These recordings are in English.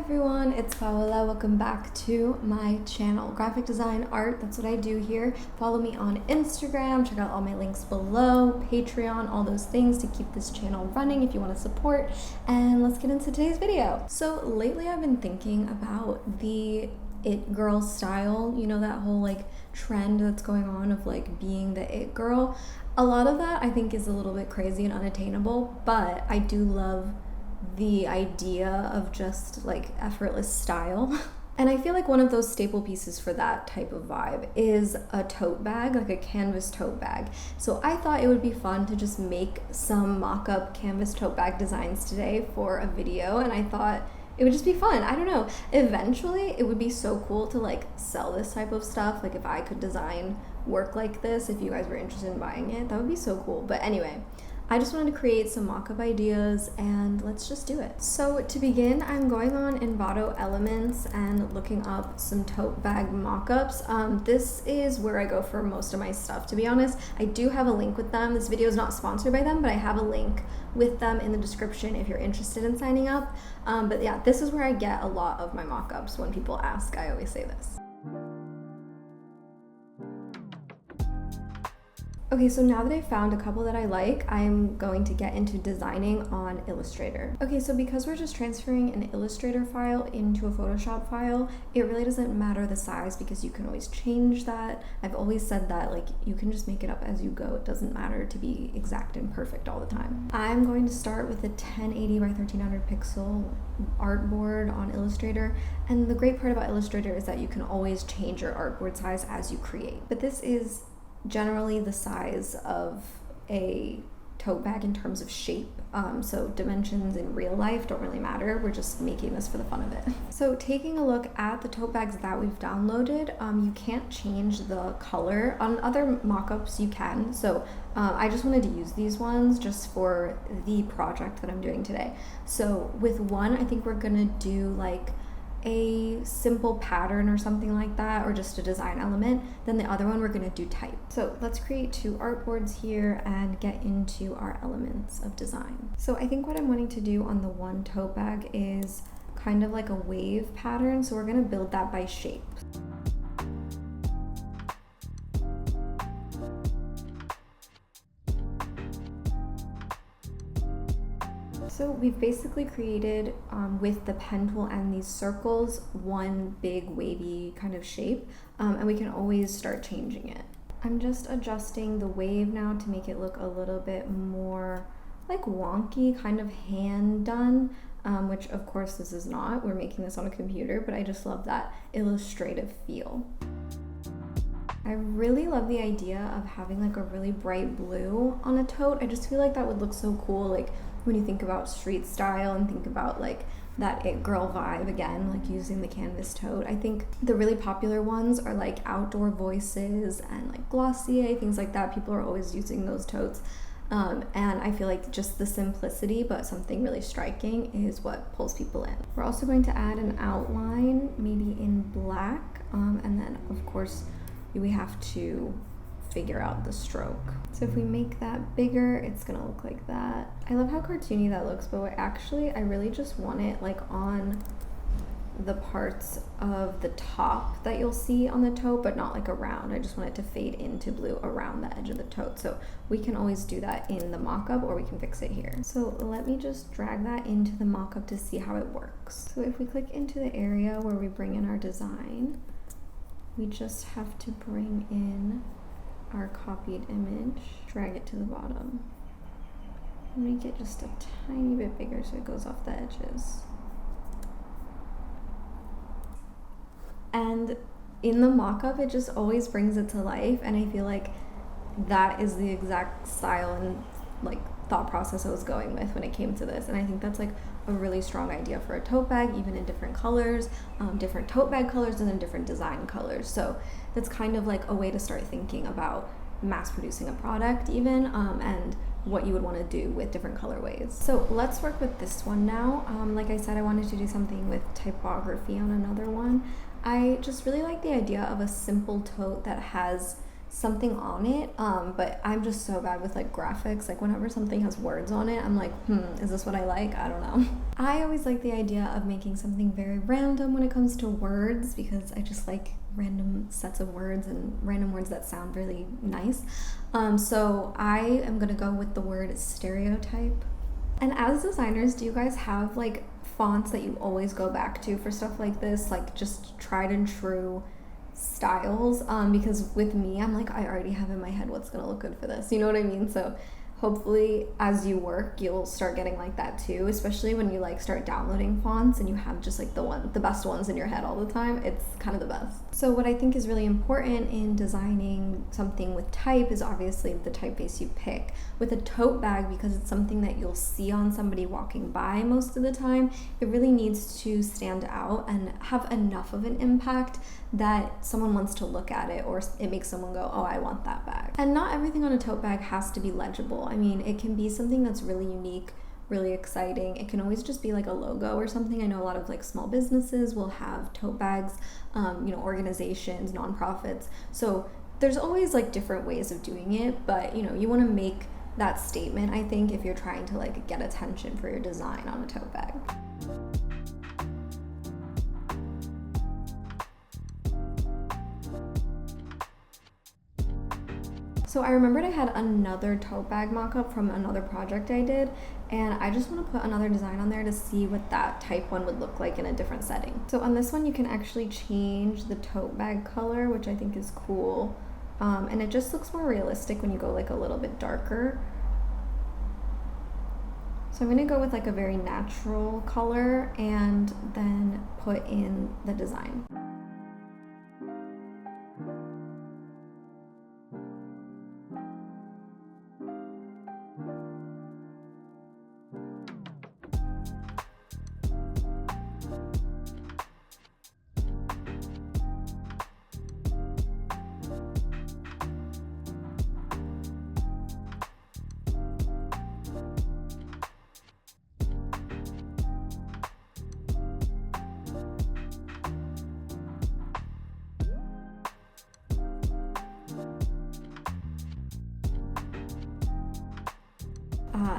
everyone, it's Paola. Welcome back to my channel. Graphic design, art, that's what I do here. Follow me on Instagram, check out all my links below, Patreon, all those things to keep this channel running if you want to support. And let's get into today's video. So lately I've been thinking about the it girl style, you know, that whole like trend that's going on of like being the it girl. A lot of that I think is a little bit crazy and unattainable, but I do love the idea of just like effortless style. And I feel like one of those staple pieces for that type of vibe is a tote bag, like a canvas tote bag. So I thought it would be fun to just make some mock-up canvas tote bag designs today for a video, and I thought it would just be fun. I don't know, eventually it would be so cool to like sell this type of stuff. Like if I could design work like this, if you guys were interested in buying it, that would be so cool. But anyway, I just wanted to create some mock-up ideas and let's just do it. So to begin, I'm going on Envato Elements and looking up some tote bag mock-ups. This is where I go for most of my stuff, to be honest. I do have a link with them. This video is not sponsored by them, but I have a link with them in the description if you're interested in signing up. But yeah, this is where I get a lot of my mock-ups. When people ask, I always say this. Okay, so now that I found a couple that I like, I'm going to get into designing on Illustrator. Okay, so because we're just transferring an Illustrator file into a Photoshop file, it really doesn't matter the size because you can always change that. I've always said that, like, you can just make it up as you go. It doesn't matter to be exact and perfect all the time. I'm going to start with a 1080 by 1300 pixel artboard on Illustrator. And the great part about Illustrator is that you can always change your artboard size as you create. But this is generally the size of a tote bag in terms of shape, so dimensions in real life don't really matter. We're just making this for the fun of it. So taking a look at the tote bags that we've downloaded, you can't change the color. On other mock-ups you can, so I just wanted to use these ones just for the project that I'm doing today. So with one, I think we're gonna do like a simple pattern or something like that, or just a design element. Then the other one we're going to do type. So let's create two artboards here and get into our elements of design. So I think what I'm wanting to do on the one tote bag is kind of like a wave pattern, so we're going to build that by shape. So we've basically created, with the pen tool and these circles, one big wavy kind of shape, and we can always start changing it. I'm just adjusting the wave now to make it look a little bit more like wonky, kind of hand done, which of course this is not. We're making this on a computer, but I just love that illustrative feel. I really love the idea of having like a really bright blue on a tote. I just feel like that would look so cool, like when you think about street style and think about like that it girl vibe again, like using the canvas tote. I think the really popular ones are like Outdoor Voices and like Glossier, things like that. People are always using those totes. And I feel like just the simplicity, but something really striking, is what pulls people in. We're also going to add an outline, maybe in black, and then of course we have to figure out the stroke. So if we make that bigger, it's gonna look like that. I love how cartoony that looks, but I really just want it like on the parts of the top that you'll see on the tote, but not like around. I just want it to fade into blue around the edge of the tote. So we can always do that in the mock-up, or we can fix it here. So let me just drag that into the mock-up to see how it works. So if we click into the area where we bring in our design, we just have to bring in our copied image, drag it to the bottom, and make it just a tiny bit bigger so it goes off the edges. And in the mock-up, it just always brings it to life, and I feel like that is the exact style and like thought process I was going with when it came to this. And I think that's like a really strong idea for a tote bag, even in different colors, different tote bag colors, and then different design colors. So that's kind of like a way to start thinking about mass producing a product even, and what you would want to do with different colorways. So let's work with this one now. Like I said, I wanted to do something with typography on another one. I just really like the idea of a simple tote that has something on it, but I'm just so bad with like graphics. Like whenever something has words on it, I'm like, is this what I like? I don't know. I always like the idea of making something very random when it comes to words because I just like random sets of words and random words that sound really nice. So I am gonna go with the word stereotype. And as designers, do you guys have like fonts that you always go back to for stuff like this, like just tried and true styles? Because with me, I'm like, I already have in my head what's gonna look good for this. You know what I mean? So hopefully as you work, you'll start getting like that too, especially when you like start downloading fonts and you have just like the best ones in your head all the time. It's kind of the best. So what I think is really important in designing something with type is obviously the typeface you pick. With a tote bag, because it's something that you'll see on somebody walking by most of the time, it really needs to stand out and have enough of an impact that someone wants to look at it, or it makes someone go, oh, I want that bag. And not everything on a tote bag has to be legible. I mean, it can be something that's really unique, really exciting. It can always just be like a logo or something. I know a lot of like small businesses will have tote bags, organizations, nonprofits. So there's always like different ways of doing it, but you want to make that statement, I think, if you're trying to like get attention for your design on a tote bag. So I remembered I had another tote bag mock-up from another project I did, and I just want to put another design on there to see what that type one would look like in a different setting. So on this one, you can actually change the tote bag color, which I think is cool. And it just looks more realistic when you go like a little bit darker. So I'm gonna go with like a very natural color and then put in the design.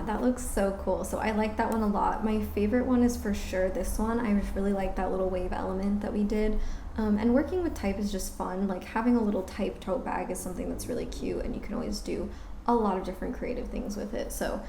That looks so cool. So I like that one a lot. My favorite one is for sure this one. I just really like that little wave element that we did. And working with type is just fun. Like having a little type tote bag is something that's really cute, and you can always do a lot of different creative things with it. So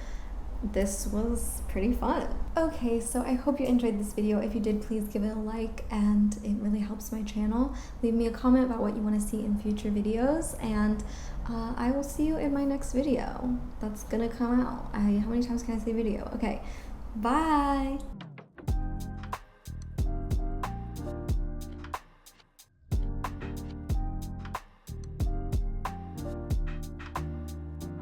this was pretty fun. Okay, so I hope you enjoyed this video. If you did, please give it a like, and it really helps my channel. Leave me a comment about what you want to see in future videos, and I will see you in my next video that's gonna come out. How many times can I say video? Okay, bye!